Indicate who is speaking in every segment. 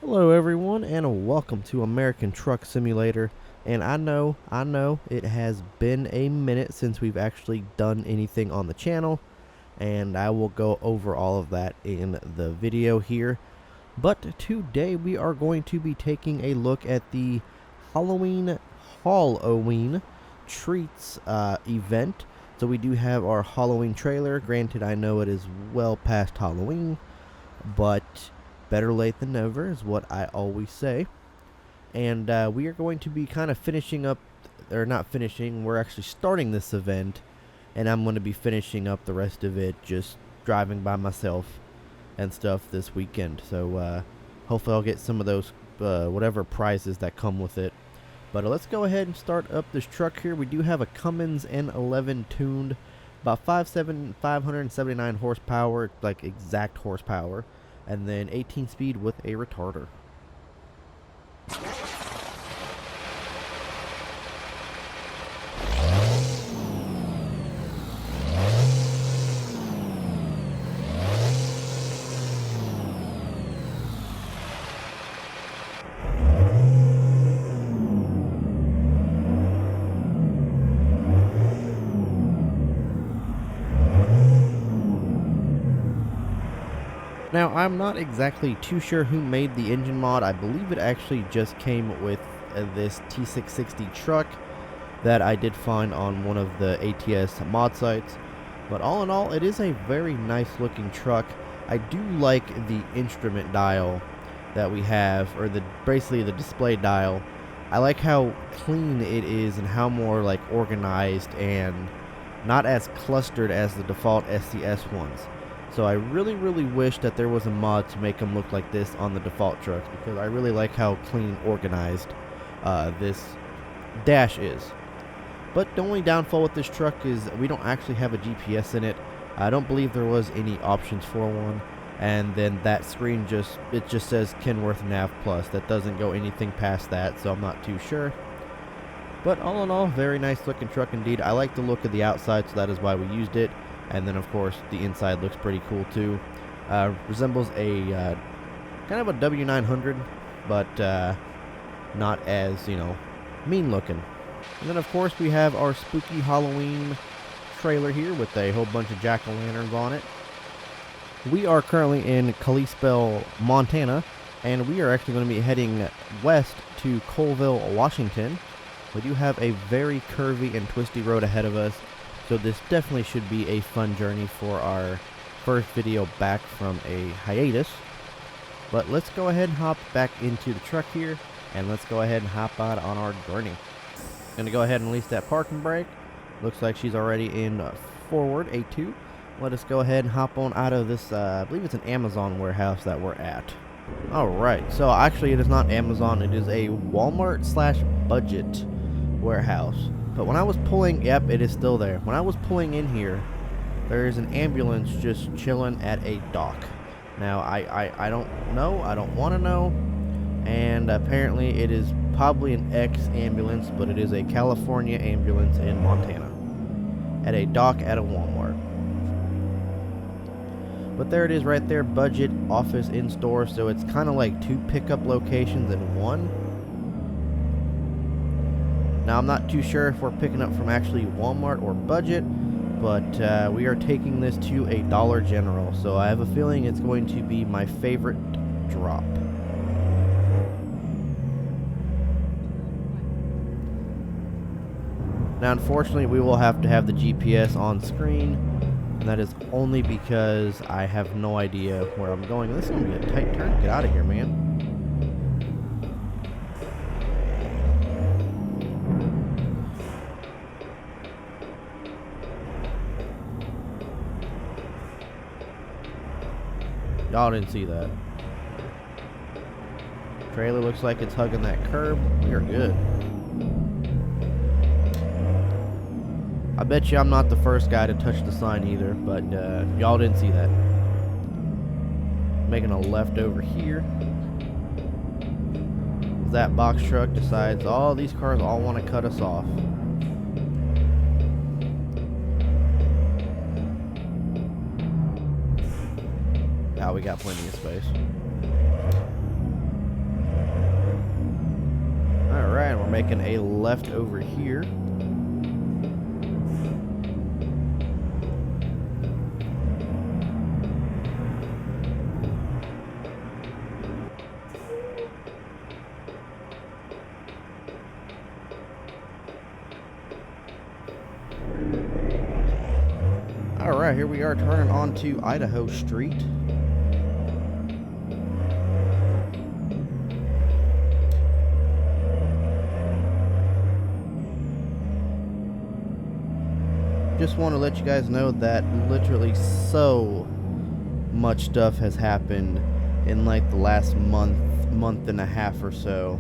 Speaker 1: Hello everyone and welcome to American Truck Simulator. And I know it has been a minute since we've actually done anything on the channel, and I will go over all of that in the video here. But today we are going to be taking a look at the Hauloween treats event. So we do have our Halloween trailer. Granted, I know it is well past Halloween, but better late than never is what I always say. And we are going to be kind of finishing up, or not finishing, we're actually starting this event, and I'm going to be finishing up the rest of it just driving by myself and stuff this weekend. So hopefully I'll get some of those whatever prizes that come with it. But let's go ahead and start up this truck here. We do have a Cummins N11 tuned, about 579 horsepower, like exact horsepower, and then 18 speed with a retarder. Now, I'm not exactly too sure who made the engine mod. I believe it actually just came with this T660 truck that I did find on one of the ATS mod sites. But all in all, it is a very nice looking truck. I do like the instrument dial that we have, or basically the display dial. I like how clean it is and how more like organized and not as clustered as the default SCS ones. So I really wish that there was a mod to make them look like this on the default trucks, because I really like how clean and organized this dash is. But the only downfall with this truck is we don't actually have a GPS in it. I don't believe there was any options for one. And then that screen just says Kenworth Nav Plus. That doesn't go anything past that, so I'm not too sure. But all in all, very nice looking truck indeed. I like the look of the outside, so that is why we used it. And then, of course, the inside looks pretty cool, too. Resembles a kind of a W900, but not as, mean looking. And then, of course, we have our spooky Halloween trailer here with a whole bunch of jack-o'-lanterns on it. We are currently in Kalispell, Montana, and we are actually going to be heading west to Colville, Washington. We do have a very curvy and twisty road ahead of us, so this definitely should be a fun journey for our first video back from a hiatus. But let's go ahead and hop back into the truck here, and let's go ahead and hop out on our journey. Gonna go ahead and release that parking brake. Looks like she's already in forward, A2. Let us go ahead and hop on out of this, I believe it's an Amazon warehouse that we're at. Alright, so actually it is not Amazon, it is a Walmart / budget warehouse. But when I was pulling, yep, it is still there. When I was pulling in here, there is an ambulance just chilling at a dock. Now, I don't know, I don't want to know, and apparently it is probably an ex-ambulance, but it is a California ambulance in Montana at a dock at a Walmart. But there it is right there, budget, office, in-store, so it's kind of like two pickup locations in one. Now, I'm not too sure if we're picking up from actually Walmart or budget, but we are taking this to a Dollar General, so I have a feeling it's going to be my favorite drop. Now, unfortunately, we will have to have the GPS on screen, and that is only because I have no idea where I'm going. This is going to be a tight turn. Get out of here, man. Y'all didn't see that. Trailer looks like it's hugging that curb. We are good. I bet you I'm not the first guy to touch the sign either, but y'all didn't see that. Making a left over here. That box truck decides, oh, these cars all want to cut us off. Now we got plenty of space. Alright, we're making a left over here. Alright, here we are turning onto Idaho Street. Just want to let you guys know that literally so much stuff has happened in like the last month and a half or so.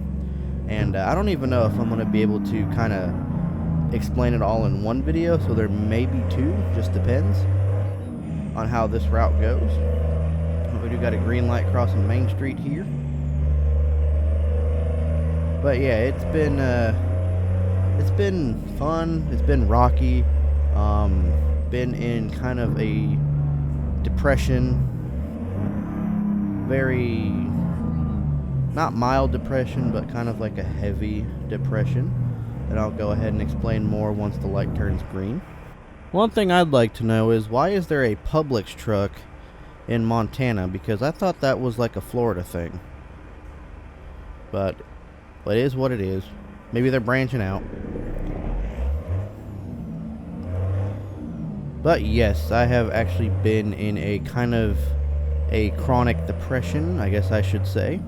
Speaker 1: And I don't even know if I'm going to be able to kind of explain it all in one video, so there may be two, just depends on how this route goes. We do got a green light crossing Main Street here. But yeah, it's been fun, it's been rocky. Been in kind of a depression, very, not mild depression, but kind of like a heavy depression. And I'll go ahead and explain more once the light turns green. One thing I'd like to know is, why is there a Publix truck in Montana? Because I thought that was like a Florida thing. But it is what it is. Maybe they're branching out. But yes, I have actually been in a kind of a chronic depression, I guess I should say.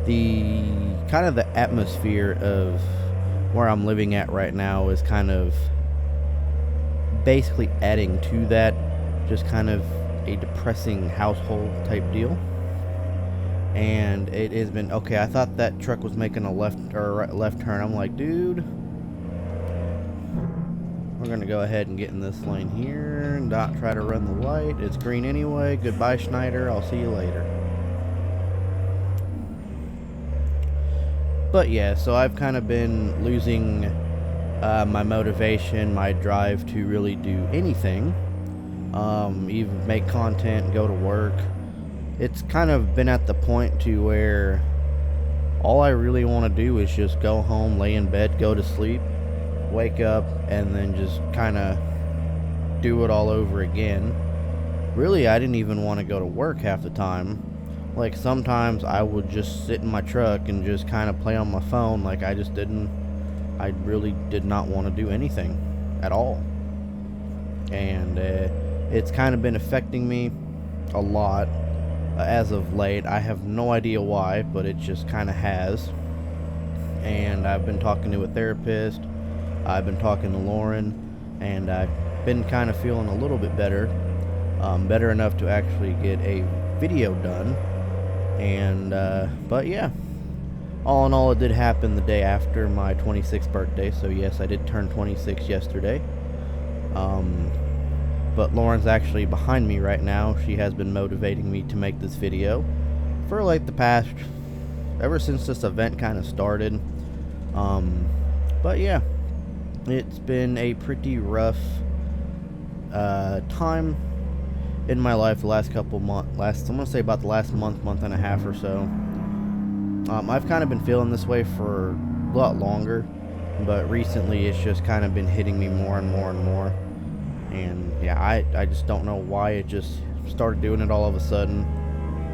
Speaker 1: The kind of the atmosphere of where I'm living at right now is kind of basically adding to that, just kind of a depressing household type deal. And it has been okay. I thought that truck was making a left turn. I'm like, dude, we're gonna go ahead and get in this lane here and not try to run the light. It's green anyway. Goodbye, Schneider. I'll see you later. But yeah, so I've kind of been losing my motivation, my drive to really do anything, even make content, go to work. It's kind of been at the point to where all I really want to do is just go home, lay in bed, go to sleep, wake up, and then just kind of do it all over again. Really, I didn't even want to go to work half the time. Like, sometimes I would just sit in my truck and just kind of play on my phone. Like, I really did not want to do anything at all. And it's kind of been affecting me a lot as of late. I have no idea why, but it just kind of has. And I've been talking to a therapist. I've been talking to Lauren, and I've been kind of feeling a little bit better. Better enough to actually get a video done. And but yeah, all in all, it did happen the day after my 26th birthday, so yes, I did turn 26 yesterday. But Lauren's actually behind me right now. She has been motivating me to make this video for like the past, ever since this event kind of started. But yeah, it's been a pretty rough time in my life the last couple months. I'm gonna say about the last month and a half or so. I've kind of been feeling this way for a lot longer, but recently it's just kind of been hitting me more and more and more. And yeah, I just don't know why it just started doing it all of a sudden,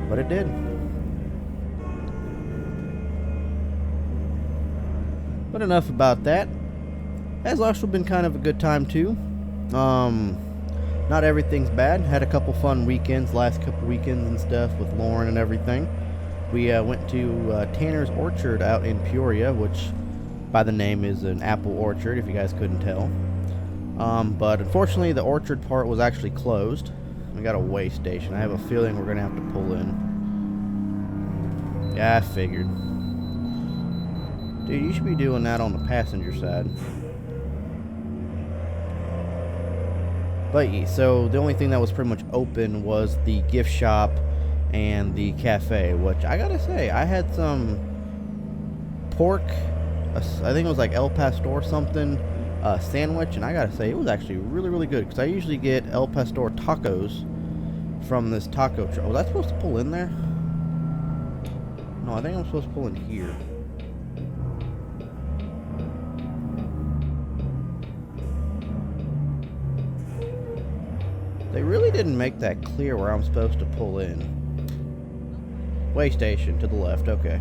Speaker 1: but it did. But enough about that. Has also been kind of a good time too. Not everything's bad. Had a couple fun weekends, last couple weekends and stuff with Lauren and everything. We went to Tanner's Orchard out in Peoria, which by the name is an apple orchard, if you guys couldn't tell. But unfortunately, the orchard part was actually closed. We got a weigh station. I have a feeling we're going to have to pull in. Yeah, I figured. Dude, you should be doing that on the passenger side. But yeah, so the only thing that was pretty much open was the gift shop and the cafe, which I gotta say, I had some pork, I think it was like El Pastor something, sandwich, and I gotta say, it was actually really, really good, because I usually get El Pastor tacos from this taco truck. Was I supposed to pull in there? No, I think I'm supposed to pull in here. They really didn't make that clear where I'm supposed to pull in. Way station to the left, okay.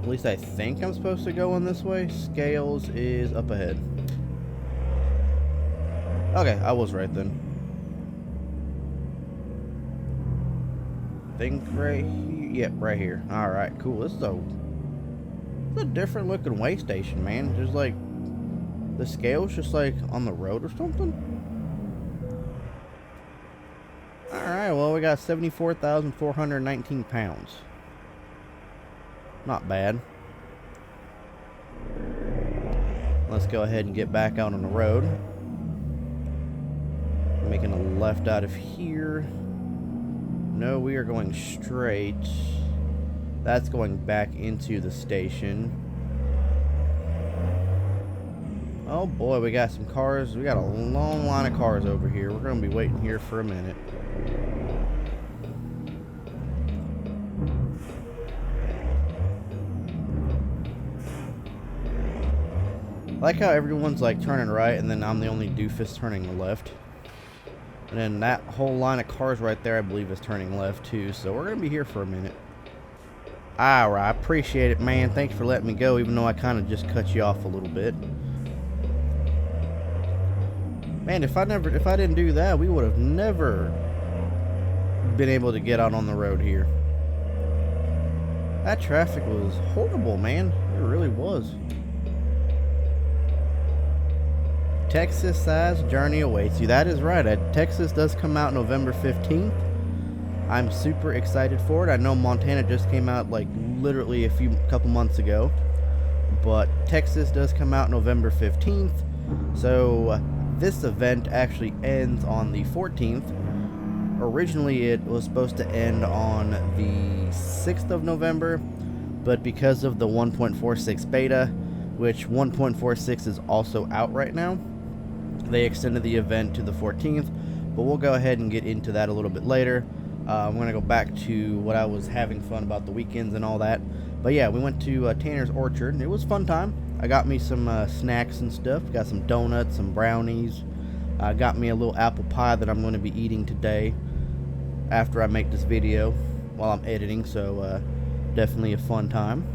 Speaker 1: At least I think I'm supposed to go in this way. Scales is up ahead. Okay, I was right then. Think right here. Yep, right here. Alright, cool. This is a different looking way station, man. There's like the scale's just like on the road or something. Alright, well we got 74,419 pounds. Not bad. Let's go ahead and get back out on the road. Making a left out of here. No, we are going straight. That's going back into the station. Oh boy, we got some cars. We got a long line of cars over here. We're going to be waiting here for a minute. I like how everyone's like turning right and then I'm the only doofus turning left. And then that whole line of cars right there, I believe, is turning left too. So we're going to be here for a minute. Alright, I appreciate it, man. Thanks for letting me go, even though I kind of just cut you off a little bit. Man, if I didn't do that, we would have never been able to get out on the road here. That traffic was horrible, man. It really was. Texas size journey awaits you. That is right. Texas does come out November 15th. I'm super excited for it. I know Montana just came out like literally a couple months ago, but Texas does come out November 15th. So this event actually ends on the 14th. Originally it was supposed to end on the 6th of November, but because of the 1.46 beta, which 1.46 is also out right now, they extended the event to the 14th, but we'll go ahead and get into that a little bit later. I'm going to go back to what I was having fun about the weekends and all that. But yeah, we went to Tanner's Orchard, and it was a fun time. I got me some snacks and stuff. Got some donuts, some brownies. Got me a little apple pie that I'm going to be eating today after I make this video while I'm editing, so definitely a fun time.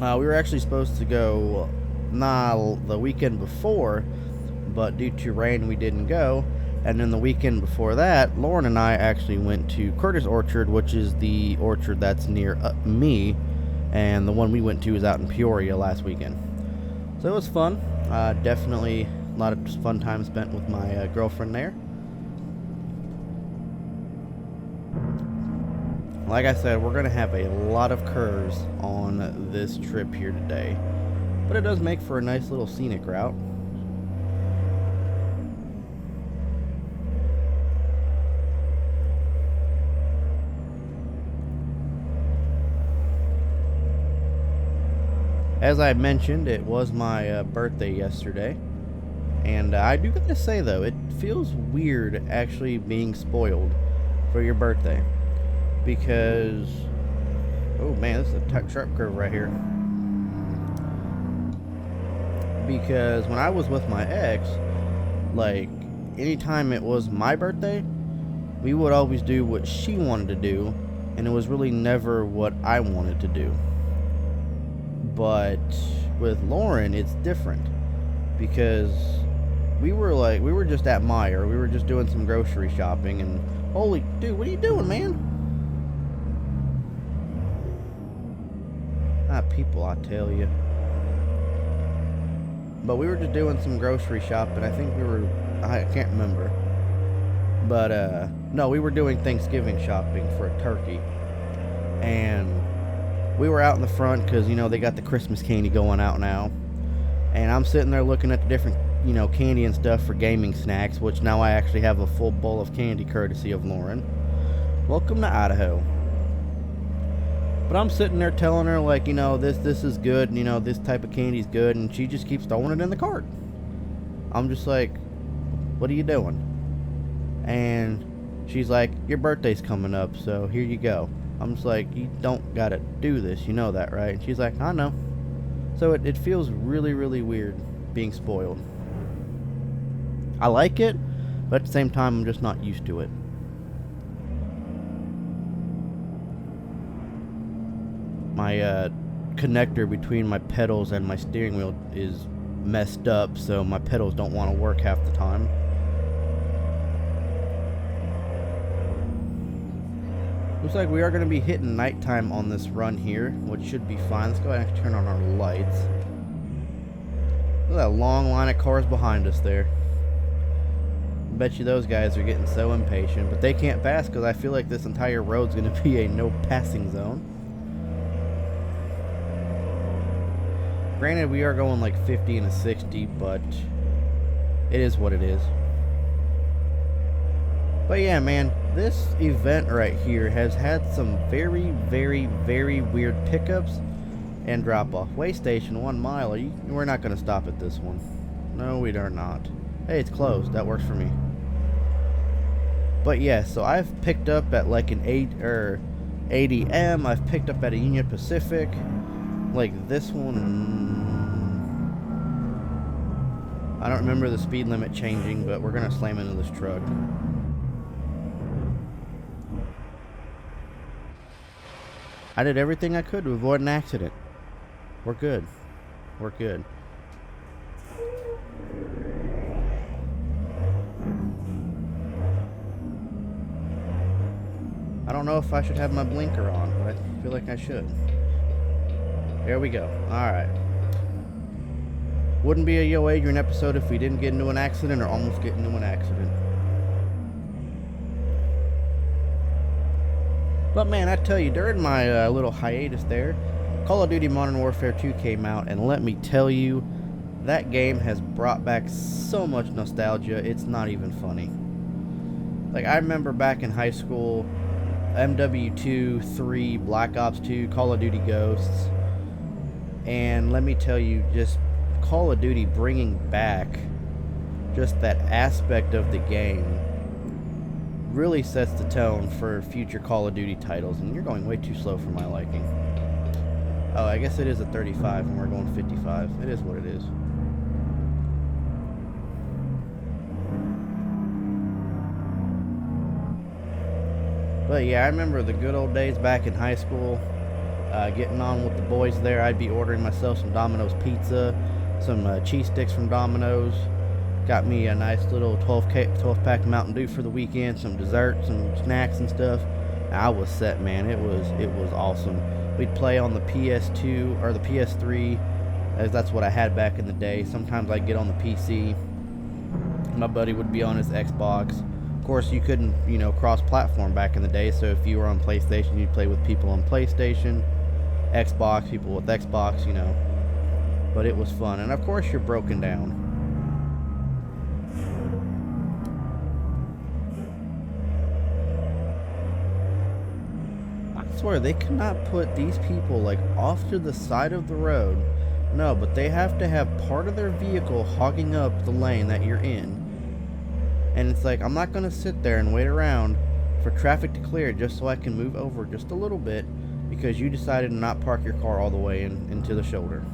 Speaker 1: We were actually supposed to go the weekend before, but due to rain we didn't go. And then the weekend before that, Lauren and I actually went to Curtis Orchard, which is the orchard that's near me, and the one we went to was out in Peoria last weekend. So it was fun. Definitely a lot of fun time spent with my girlfriend there. Like I said, we're going to have a lot of curves on this trip here today, but it does make for a nice little scenic route. As I mentioned, it was my birthday yesterday, and I do gotta say though, it feels weird actually being spoiled for your birthday, because, oh man, this is a sharp curve right here. Because when I was with my ex, like, anytime it was my birthday, we would always do what she wanted to do, and it was really never what I wanted to do. But with Lauren, it's different, because we were just at Meijer. We were just doing some grocery shopping, and holy dude, what are you doing, man? People, I tell you. But we were just doing some grocery shopping. I think I can't remember. But no, we were doing Thanksgiving shopping for a turkey, and we were out in the front because, you know, they got the Christmas candy going out now. And I'm sitting there looking at the different, you know, candy and stuff for gaming snacks, which now I actually have a full bowl of candy courtesy of Lauren. Welcome to Idaho. But I'm sitting there telling her, like, you know, this is good, and, you know, this type of candy is good, and she just keeps throwing it in the cart. I'm just like, what are you doing? And she's like, your birthday's coming up, so here you go. I'm just like, you don't gotta do this, you know that, right? And she's like, I know. So it feels really, really weird being spoiled. I like it, but at the same time, I'm just not used to it. My connector between my pedals and my steering wheel is messed up, so my pedals don't want to work half the time. Looks like we are going to be hitting nighttime on this run here, which should be fine. Let's go ahead and turn on our lights. Look at that long line of cars behind us there. I bet you those guys are getting so impatient, but they can't pass because I feel like this entire road's going to be a no passing zone. Granted, we are going like 50 and a 60, but it is what it is. But yeah, man, this event right here has had some very, very, very weird pickups and drop-off. Way station, 1 mile. We're not going to stop at this one. No, we are not. Hey, it's closed. That works for me. But yeah, so I've picked up at like an 80M. I've picked up at a Union Pacific. Like this one, I don't remember the speed limit changing, but we're going to slam into this truck. I did everything I could to avoid an accident. We're good. We're good. I don't know if I should have my blinker on, but I feel like I should. There we go. Alright. Wouldn't be a YoAdrian episode if we didn't get into an accident or almost get into an accident. But man, I tell you, during my little hiatus there, Call of Duty Modern Warfare 2 came out, and let me tell you, that game has brought back so much nostalgia, it's not even funny. Like, I remember back in high school, MW2, 3, Black Ops 2, Call of Duty Ghosts, and let me tell you, just Call of Duty bringing back just that aspect of the game really sets the tone for future Call of Duty titles. And you're going way too slow for my liking. Oh, I guess it is a 35 and we're going 55. It is what it is. But yeah, I remember the good old days back in high school, getting on with the boys there. I'd be ordering myself some Domino's pizza, some cheese sticks from Domino's. Got me a nice little 12-pack Mountain Dew for the weekend, some dessert, some snacks and stuff. I was set, man. It was awesome. We'd play on the PS2 or the PS3, as that's what I had back in the day. Sometimes I'd get on the PC. My buddy would be on his Xbox. Of course, you couldn't, cross-platform back in the day, so if you were on PlayStation, you'd play with people on PlayStation, Xbox, people with Xbox, But it was fun, and of course, you're broken down. I swear, they cannot put these people, like, off to the side of the road. No, but they have to have part of their vehicle hogging up the lane that you're in. And it's like, I'm not going to sit there and wait around for traffic to clear just so I can move over just a little bit because you decided to not park your car all the way into the shoulder.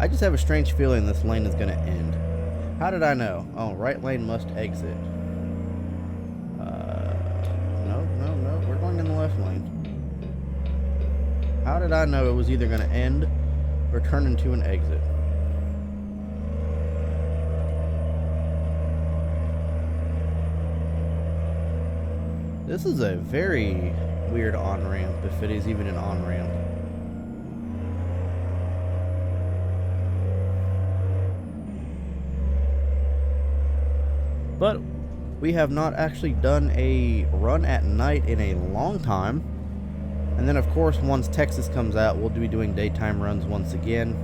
Speaker 1: I just have a strange feeling this lane is going to end. How did I know? Oh, right lane must exit. No. We're going in the left lane. How did I know it was either going to end or turn into an exit? This is a very weird on-ramp, if it is even an on-ramp. But we have not actually done a run at night in a long time. And then, of course, once Texas comes out, we'll be doing daytime runs once again.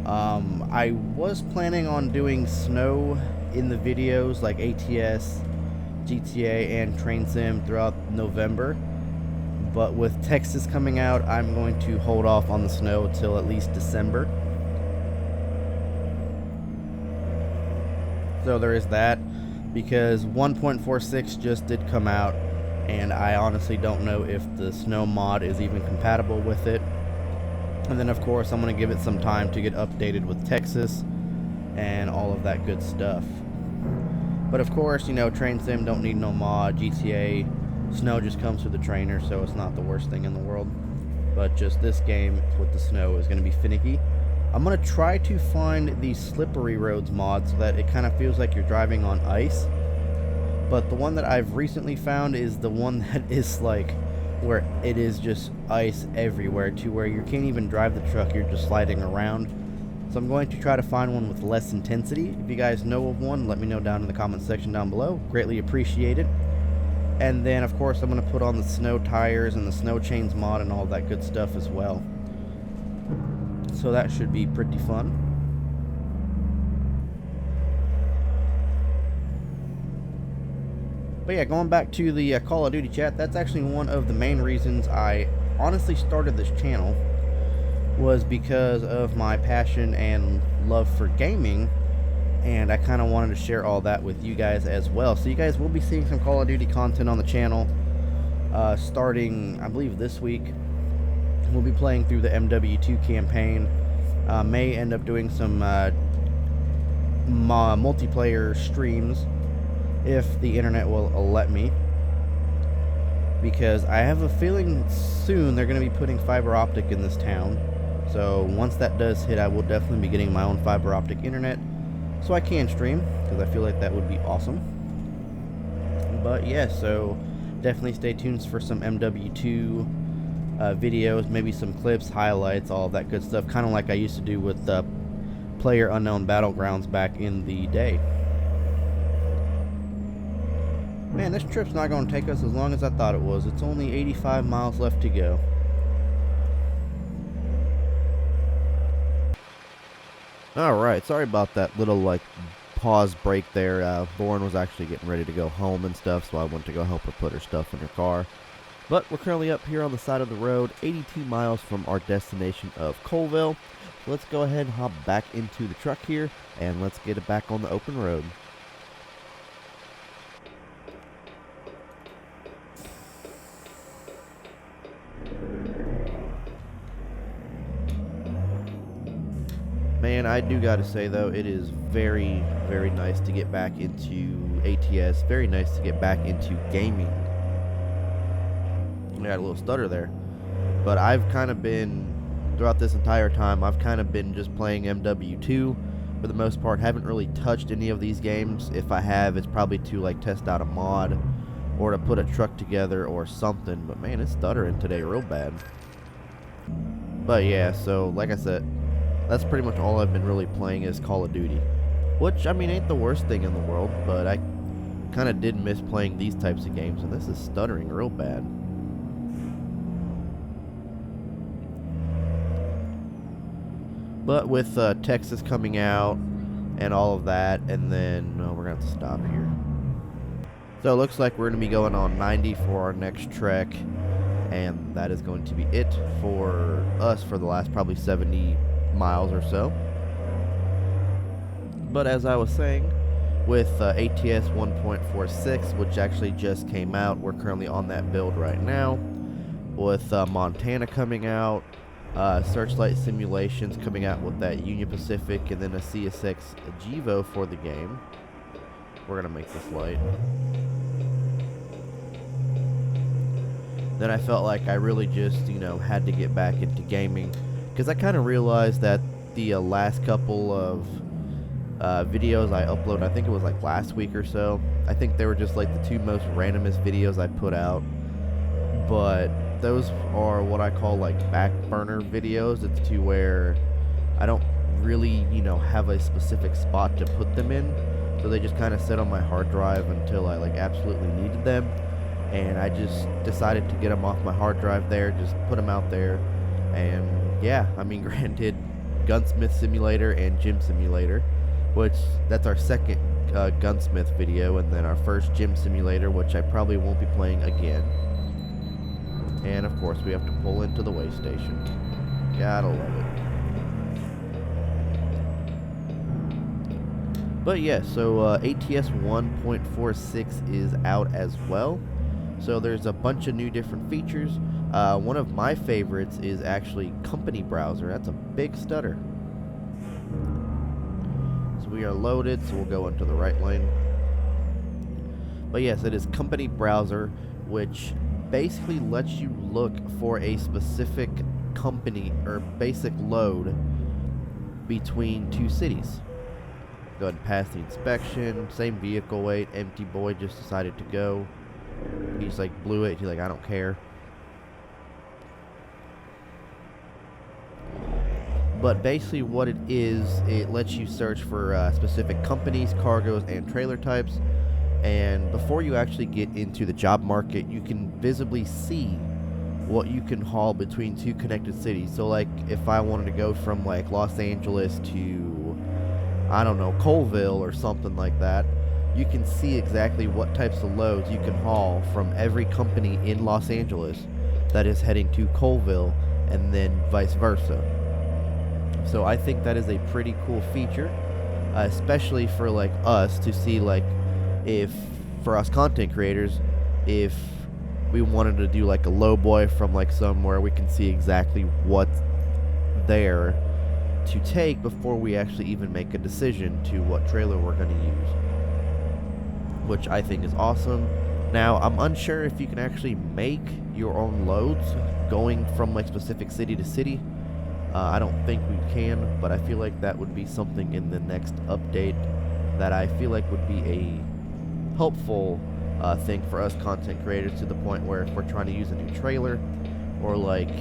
Speaker 1: I was planning on doing snow in the videos like ATS, GTA, and Train Sim throughout November. But with Texas coming out, I'm going to hold off on the snow till at least December. So there is that, because 1.46 just did come out, and I honestly don't know if the snow mod is even compatible with it. And then of course I'm going to give it some time to get updated with Texas and all of that good stuff. But of course, you know, Train Sim don't need no mod. GTA, snow just comes through the trainer, so it's not the worst thing in the world. But just this game with the snow is going to be finicky. I'm going to try to find the slippery roads mod so that it kind of feels like you're driving on ice. But the one that I've recently found is the one that is like where it is just ice everywhere, to where you can't even drive the truck, you're just sliding around. So I'm going to try to find one with less intensity. If you guys know of one, let me know down in the comment section down below. Greatly appreciate it. And then of course I'm going to put on the snow tires and the snow chains mod and all that good stuff as well. So that should be pretty fun. But yeah, going back to the Call of Duty chat, that's actually one of the main reasons I honestly started this channel, was because of my passion and love for gaming, and I kind of wanted to share all that with you guys as well. So you guys will be seeing some Call of Duty content on the channel starting, I believe, this week. We'll be playing through the MW2 campaign. May end up doing some multiplayer streams if the internet will let me, because I have a feeling soon they're going to be putting fiber optic in this town. So once that does hit, I will definitely be getting my own fiber optic internet so I can stream, because I feel like that would be awesome. But yeah, so definitely stay tuned for some MW2 videos, maybe some clips, highlights, all of that good stuff, kind of like I used to do with PlayerUnknown Battlegrounds back in the day. Man, this trip's not going to take us as long as I thought it was. It's only 85 miles left to go. Alright, sorry about that little like pause break there. Lauren was actually getting ready to go home and stuff, so I went to go help her put her stuff in her car. But we're currently up here on the side of the road, 82 miles from our destination of Colville. So let's go ahead and hop back into the truck here, and let's get it back on the open road. Man, I do gotta say though, it is very, very nice to get back into ATS. Very nice to get back into gaming. I got a little stutter there. But I've kind of been, throughout this entire time, I've kind of been just playing MW2 for the most part. Haven't really touched any of these games. If I have, it's probably to like test out a mod or to put a truck together or something. But man, it's stuttering today real bad. But yeah, so like I said, that's pretty much all I've been really playing is Call of Duty. Which, I mean, ain't the worst thing in the world, but I kind of did miss playing these types of games, and this is stuttering real bad. But with Texas coming out and all of that, and then we're going to have to stop here. So it looks like we're going to be going on 90 for our next trek, and that is going to be it for us for the last probably 70 miles or so. But as I was saying, with ATS 1.46, which actually just came out, we're currently on that build right now. With Montana coming out, Searchlight Simulations coming out with that Union Pacific, and then a CSX Gevo for the game. We're gonna make this light. Then I felt like I really just, you know, had to get back into gaming, because I kind of realized that the last couple of videos I uploaded, I think it was like last week or so, I think they were just like the two most randomest videos I put out. But those are what I call like back burner videos. It's to where I don't really, you know, have a specific spot to put them in, so they just kind of sit on my hard drive until I like absolutely needed them. And I just decided to get them off my hard drive there, just put them out there. And yeah, I mean, granted, Gunsmith Simulator and Gym Simulator, which that's our second Gunsmith video, and then our first Gym Simulator, which I probably won't be playing again. And of course we have to pull into the way station. Gotta love it. But yeah, so ATS 1.46 is out as well. So there's a bunch of new different features. One of my favorites is actually company browser. That's a big stutter. So we are loaded, so we'll go into the right lane. But yes, it is company browser, which basically lets you look for a specific company or basic load between two cities. Go ahead and pass the inspection. Same vehicle weight. Empty boy just decided to go. He's like blew it. He's like, I don't care. But basically what it is, it lets you search for specific companies, cargoes, and trailer types. And before you actually get into the job market, you can visibly see what you can haul between two connected cities. So like if I wanted to go from like Los Angeles to, I don't know, Colville or something like that, you can see exactly what types of loads you can haul from every company in Los Angeles that is heading to Colville, and then vice versa. So I think that is a pretty cool feature, especially for like us to see, like if for us content creators, if we wanted to do like a low boy from like somewhere, we can see exactly what's there to take before we actually even make a decision to what trailer we're going to use, which I think is awesome. Now, I'm unsure if you can actually make your own loads going from like specific city to city. I don't think we can, but I feel like that would be something in the next update that I feel like would be a helpful thing for us content creators, to the point where if we're trying to use a new trailer, or like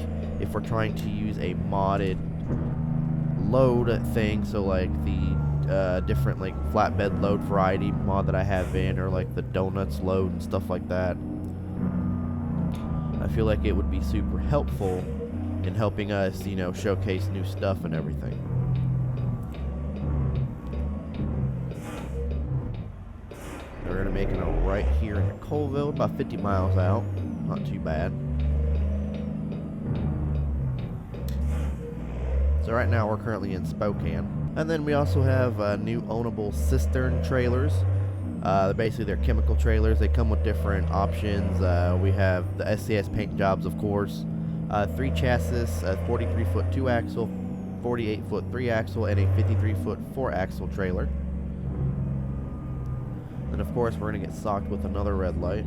Speaker 1: if we're trying to use a modded load thing, so like the different like flatbed load variety mod that I have in, or like the donuts load and stuff like that, I feel like it would be super helpful in helping us, you know, showcase new stuff and everything. We're going to make it a right here in Colville, about 50 miles out. Not too bad. So right now we're currently in Spokane. And then we also have new ownable cistern trailers. Basically they're chemical trailers. They come with different options. We have the SCS paint jobs, of course. 3 chassis, 43-foot 2-axle, 48-foot 3-axle, and a 53-foot 4-axle trailer. And of course we're going to get socked with another red light.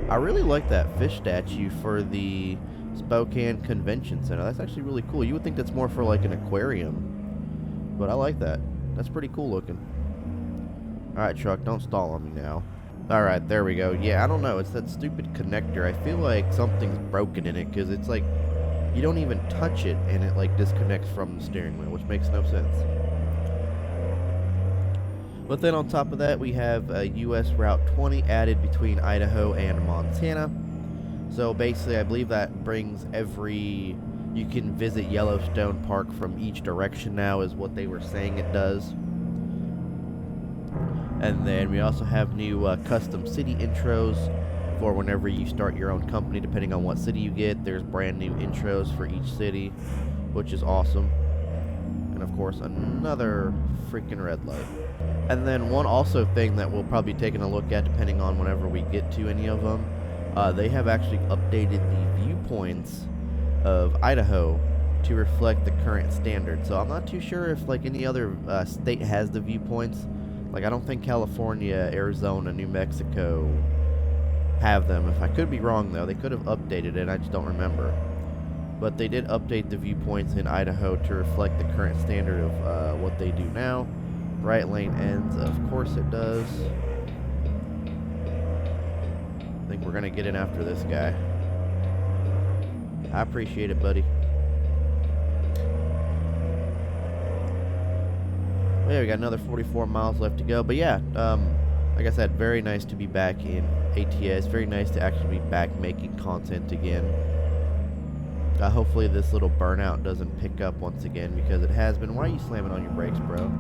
Speaker 1: I really like that fish statue for the Spokane Convention Center. That's actually really cool. You would think that's more for like an aquarium, but I like that. That's pretty cool looking. Alright, truck, don't stall on me now. Alright, there we go. Yeah, I don't know. It's that stupid connector. I feel like something's broken in it, because it's like you don't even touch it and it like disconnects from the steering wheel, which makes no sense. But then on top of that, we have US Route 20 added between Idaho and Montana. So basically, I believe that brings you can visit Yellowstone Park from each direction now, is what they were saying it does. And then we also have new custom city intros for whenever you start your own company. Depending on what city you get, there's brand new intros for each city, which is awesome. And of course, another freaking red light. And then one also thing that we'll probably be taking a look at, depending on whenever we get to any of them, they have actually updated the viewpoints of Idaho to reflect the current standard. So I'm not too sure if like any other state has the viewpoints. Like, I don't think California, Arizona, New Mexico have them. If I could be wrong, though, they could have updated it. I just don't remember. But they did update the viewpoints in Idaho to reflect the current standard of what they do now. Right lane ends, of course it does. I think we're going to get in after this guy. I appreciate it, buddy. Yeah, we got another 44 miles left to go. But yeah, like I said, very nice to be back in ATS. Very nice to actually be back making content again. Hopefully this little burnout doesn't pick up once again, because it has been. Why are you slamming on your brakes, bro?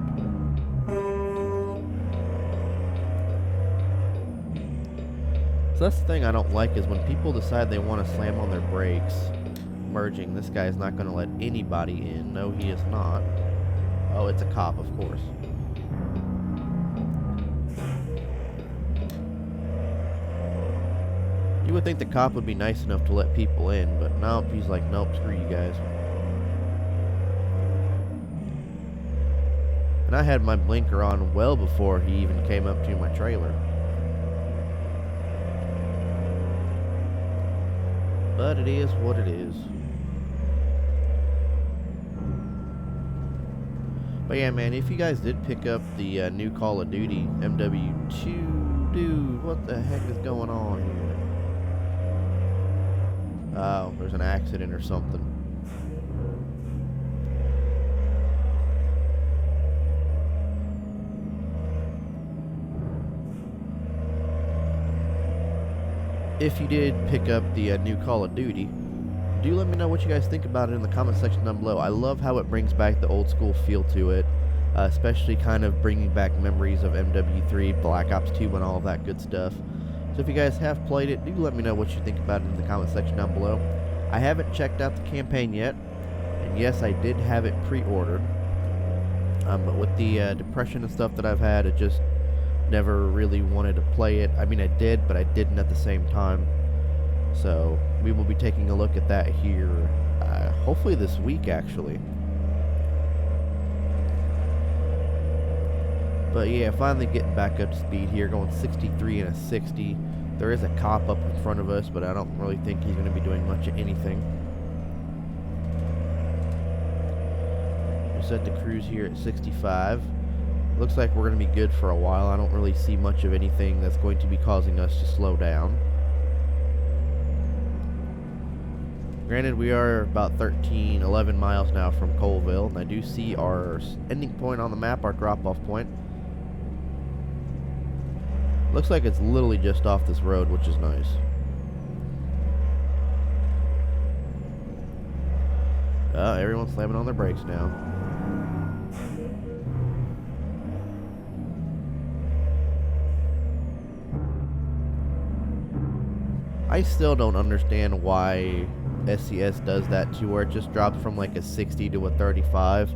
Speaker 1: So that's the thing I don't like, is when people decide they want to slam on their brakes merging. This guy is not going to let anybody in. No, he is not. Oh, it's a cop, of course. You would think the cop would be nice enough to let people in, but nope, he's like, nope, screw you guys. And I had my blinker on well before he even came up to my trailer. But it is what it is. But yeah, man, if you guys did pick up the new Call of Duty MW2, dude, what the heck is going on here? Oh, there's an accident or something. If you did pick up the new Call of Duty, do let me know what you guys think about it in the comment section down below. I love how it brings back the old school feel to it, especially kind of bringing back memories of MW3, Black Ops 2, and all of that good stuff. So if you guys have played it, do let me know what you think about it in the comment section down below. I haven't checked out the campaign yet, and yes, I did have it pre-ordered, but with the depression and stuff that I've had, it just never really wanted to play it. I mean, I did, but I didn't at the same time. So we will be taking a look at that here, hopefully this week, actually. But yeah, finally getting back up to speed here, going 63 and a 60. There is a cop up in front of us, but I don't really think he's going to be doing much of anything. We're set to cruise here at 65. Looks like we're going to be good for a while. I don't really see much of anything that's going to be causing us to slow down. Granted, we are about 11 miles now from Colville, and I do see our ending point on the map, our drop-off point. Looks like it's literally just off this road, which is nice. Everyone's slamming on their brakes now. I still don't understand why SCS does that to where it just drops from like a 60 to a 35.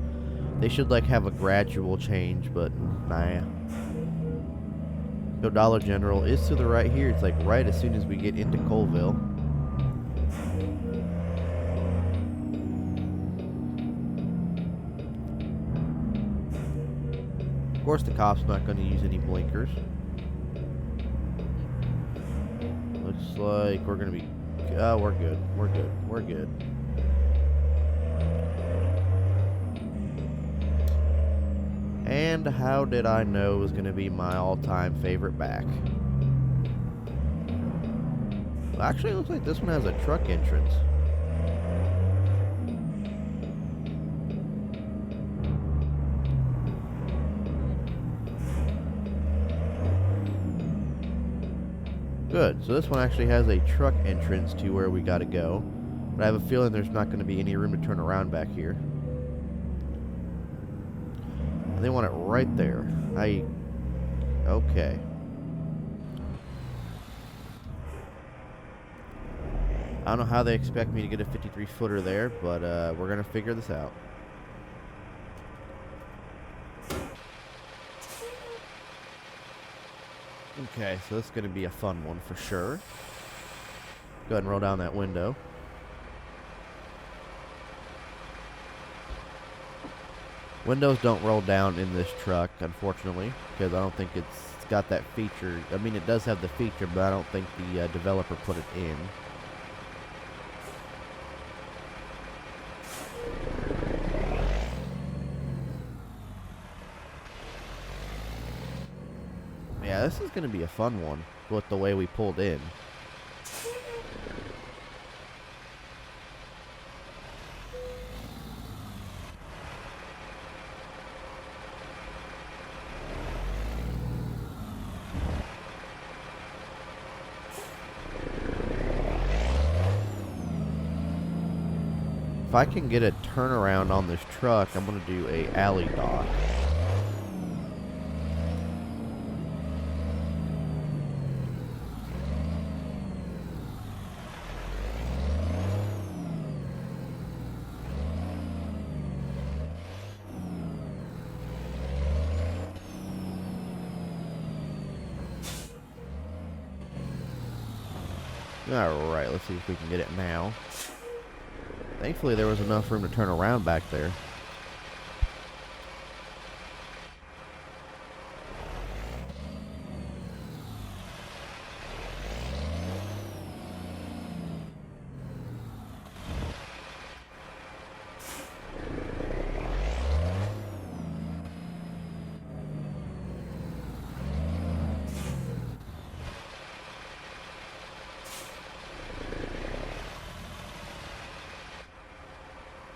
Speaker 1: They should like have a gradual change, but nah. So Dollar General is to the right here. It's like right as soon as we get into Colville. Of course the cop's not going to use any blinkers. Looks like we're going to be... Oh, we're good. We're good. We're good. And how did I know it was going to be my all-time favorite back? Well, actually, it looks like this one has a truck entrance. Good, so this one actually has a truck entrance to where we gotta go. But I have a feeling there's not going to be any room to turn around back here. They want it right there. Okay. I don't know how they expect me to get a 53-footer there, but we're going to figure this out. Okay, so this is going to be a fun one for sure. Go ahead and roll down that window. Windows don't roll down in this truck, unfortunately, because I don't think it's got that feature. I mean, it does have the feature, but I don't think the developer put it in. Yeah, this is going to be a fun one with the way we pulled in. If I can get a turnaround on this truck, I'm going to do a alley dock. Alright, let's see if we can get it now. Thankfully, there was enough room to turn around back there.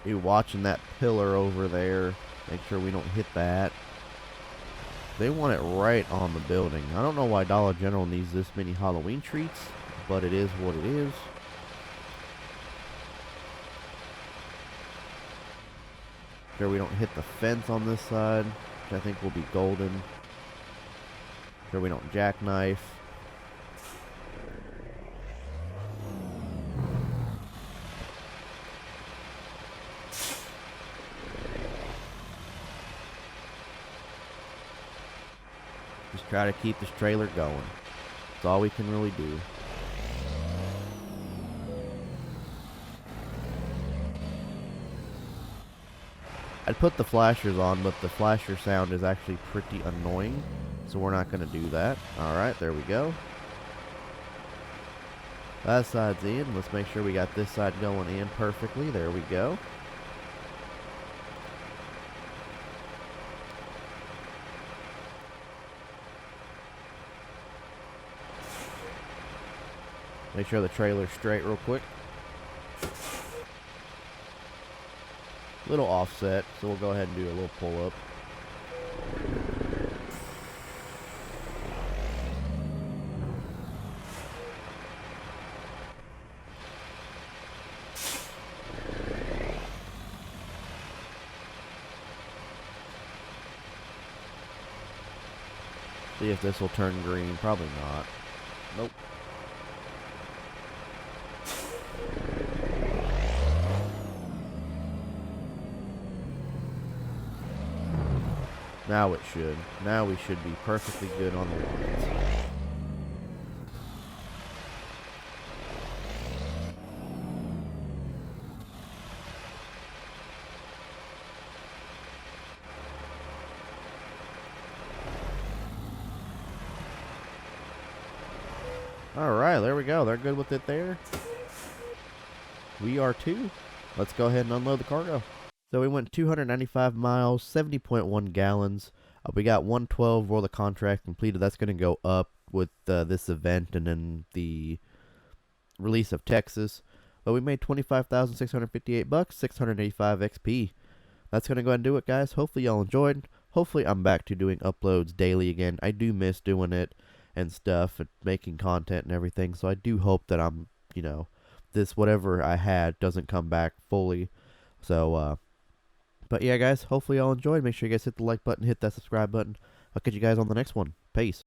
Speaker 1: Be watching that pillar over there. Make sure we don't hit that. They want it right on the building. I don't know why Dollar General needs this many Halloween treats, but it is what it is. Make sure we don't hit the fence on this side, which I think will be golden. Make sure we don't jackknife. Just try to keep this trailer going. That's all we can really do. I'd put the flashers on, but the flasher sound is actually pretty annoying, so we're not going to do that. Alright, there we go. That side's in. Let's make sure we got this side going in perfectly. There we go. Make sure the trailer's straight real quick. Little offset, so we'll go ahead and do a little pull up. See if this will turn green. Probably not. Nope. Now it should. Now we should be perfectly good on the lines. Alright, there we go. They're good with it there. We are too. Let's go ahead and unload the cargo. So we went 295 miles, 70.1 gallons. We got 112 roll the contract completed. That's going to go up with this event and then the release of Texas. But we made $25,658, 685 XP. That's going to go ahead and do it, guys. Hopefully y'all enjoyed. Hopefully I'm back to doing uploads daily again. I do miss doing it and stuff and making content and everything. So I do hope that I'm, this whatever I had doesn't come back fully. So, but yeah, guys, hopefully y'all enjoyed. Make sure you guys hit the like button, hit that subscribe button. I'll catch you guys on the next one. Peace.